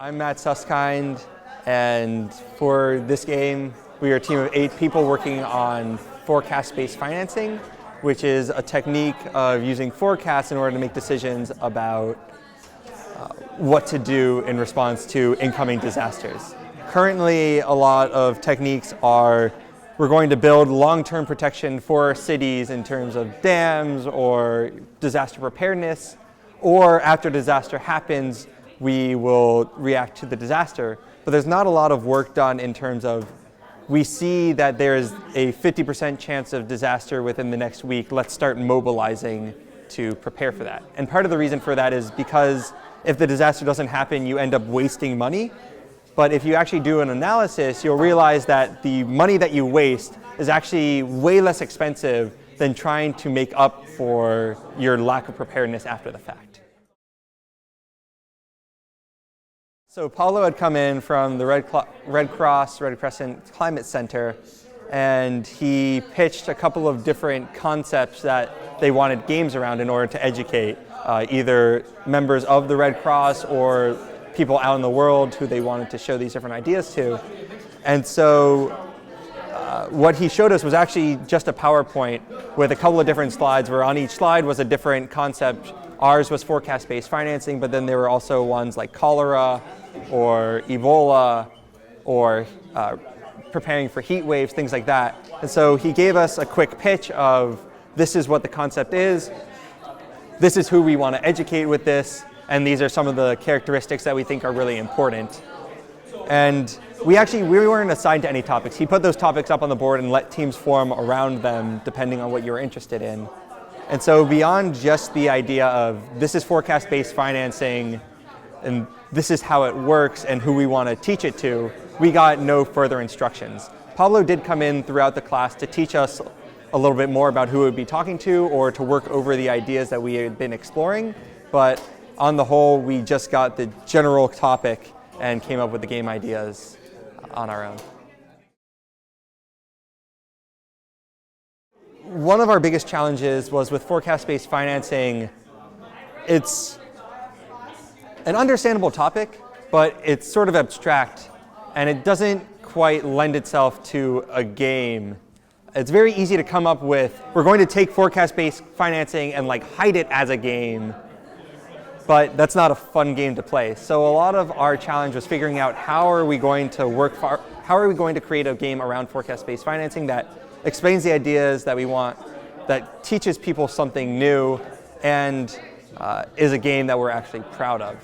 I'm Matt Susskind, and for this game, we are a team of 8 people working on forecast-based financing, which is a technique of using forecasts in order to make decisions about what to do in response to incoming disasters. Currently, a lot of techniques are we're going to build long-term protection for cities in terms of dams or disaster preparedness, or after disaster happens, we will react to the disaster. But there's not a lot of work done in terms of we see that there's a 50% chance of disaster within the next week. Let's start mobilizing to prepare for that. And part of the reason for that is because if the disaster doesn't happen, you end up wasting money. But if you actually do an analysis, you'll realize that the money that you waste is actually way less expensive than trying to make up for your lack of preparedness after the fact. So Paulo had come in from the Red Crescent Climate Center, and he pitched a couple of different concepts that they wanted games around in order to educate either members of the Red Cross or people out in the world who they wanted to show these different ideas to. And so what he showed us was actually just a PowerPoint with a couple of different slides where on each slide was a different concept. Ours was forecast-based financing, but then there were also ones like cholera or Ebola or preparing for heat waves, things like that. And so he gave us a quick pitch of this is what the concept is, this is who we want to educate with this, and these are some of the characteristics that we think are really important. And we weren't assigned to any topics. He put those topics up on the board and let teams form around them depending on what you were interested in. And so beyond just the idea of this is forecast-based financing and this is how it works and who we want to teach it to, we got no further instructions. Pablo did come in throughout the class to teach us a little bit more about who we would be talking to or to work over the ideas that we had been exploring, but on the whole, we just got the general topic and came up with the game ideas on our own. One of our biggest challenges was with forecast-based financing. It's an understandable topic, but it's sort of abstract, and it doesn't quite lend itself to a game. It's very easy to come up with, we're going to take forecast-based financing and hide it as a game, but that's not a fun game to play. So a lot of our challenge was figuring out how are we going to create a game around forecast-based financing that explains the ideas that we want, that teaches people something new, and is a game that we're actually proud of.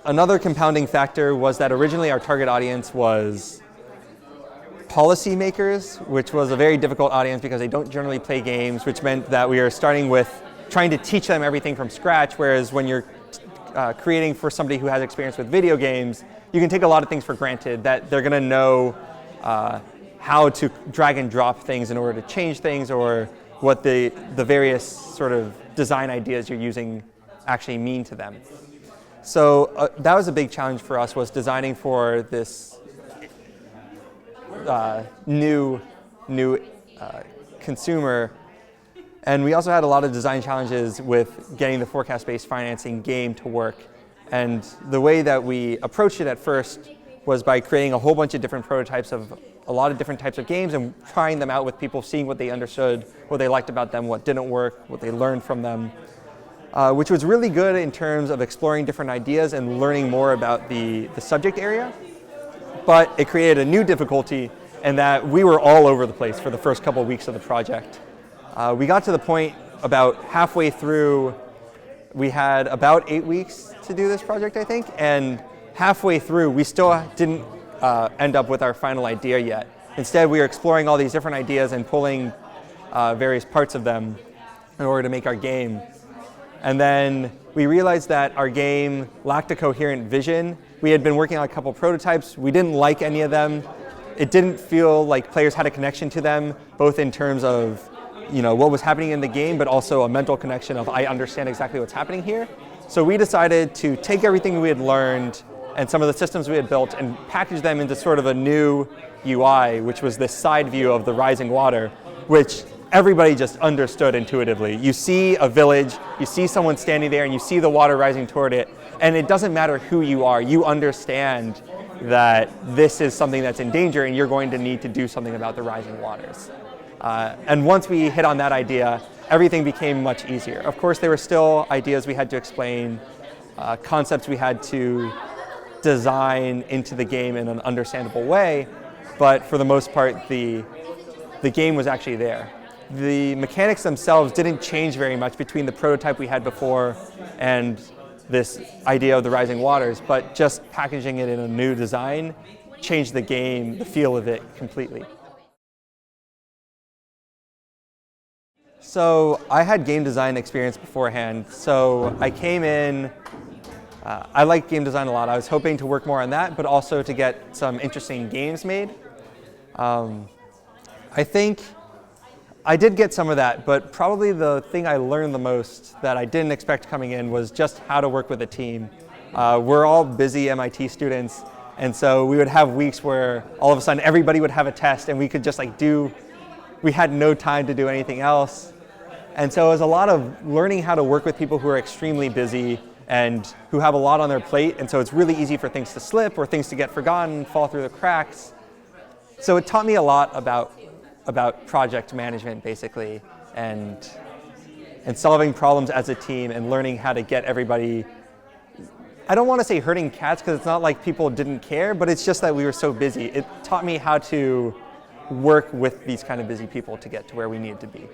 Another compounding factor was that originally our target audience was policymakers, which was a very difficult audience because they don't generally play games, which meant that we are starting with trying to teach them everything from scratch, whereas when you're creating for somebody who has experience with video games, you can take a lot of things for granted, that they're going to know how to drag and drop things in order to change things, or what the various sort of design ideas you're using actually mean to them. So that was a big challenge for us, was designing for this new consumer. And we also had a lot of design challenges with getting the forecast-based financing game to work. And the way that we approached it at first was by creating a whole bunch of different prototypes of a lot of different types of games and trying them out with people, seeing what they understood, what they liked about them, what didn't work, what they learned from them, which was really good in terms of exploring different ideas and learning more about the subject area. But it created a new difficulty in that we were all over the place for the first couple of weeks of the project. We got to the point about halfway through, we had about 8 weeks to do this project, I think, and halfway through, we still didn't end up with our final idea yet. Instead, we were exploring all these different ideas and pulling various parts of them in order to make our game. And then we realized that our game lacked a coherent vision. We had been working on a couple prototypes. We didn't like any of them. It didn't feel like players had a connection to them, both in terms of what was happening in the game, but also a mental connection of I understand exactly what's happening here. So we decided to take everything we had learned and some of the systems we had built and package them into sort of a new UI, which was this side view of the rising water, which everybody just understood intuitively. You see a village, you see someone standing there, and you see the water rising toward it, and it doesn't matter who you are, you understand that this is something that's in danger and you're going to need to do something about the rising waters. And once we hit on that idea, everything became much easier. Of course, there were still ideas we had to explain, concepts we had to design into the game in an understandable way, but for the most part, the game was actually there. The mechanics themselves didn't change very much between the prototype we had before and this idea of the rising waters, but just packaging it in a new design changed the game, the feel of it completely. So I had game design experience beforehand, so I came in, I like game design a lot. I was hoping to work more on that, but also to get some interesting games made. I think I did get some of that, but probably the thing I learned the most that I didn't expect coming in was just how to work with a team. We're all busy MIT students, and so we would have weeks where all of a sudden everybody would have a test and we could just we had no time to do anything else. And so it was a lot of learning how to work with people who are extremely busy and who have a lot on their plate, and so it's really easy for things to slip or things to get forgotten, fall through the cracks. So it taught me a lot about project management, basically, and solving problems as a team and learning how to get everybody, I don't want to say herding cats because it's not like people didn't care, but it's just that we were so busy. It taught me how to work with these kind of busy people to get to where we needed to be.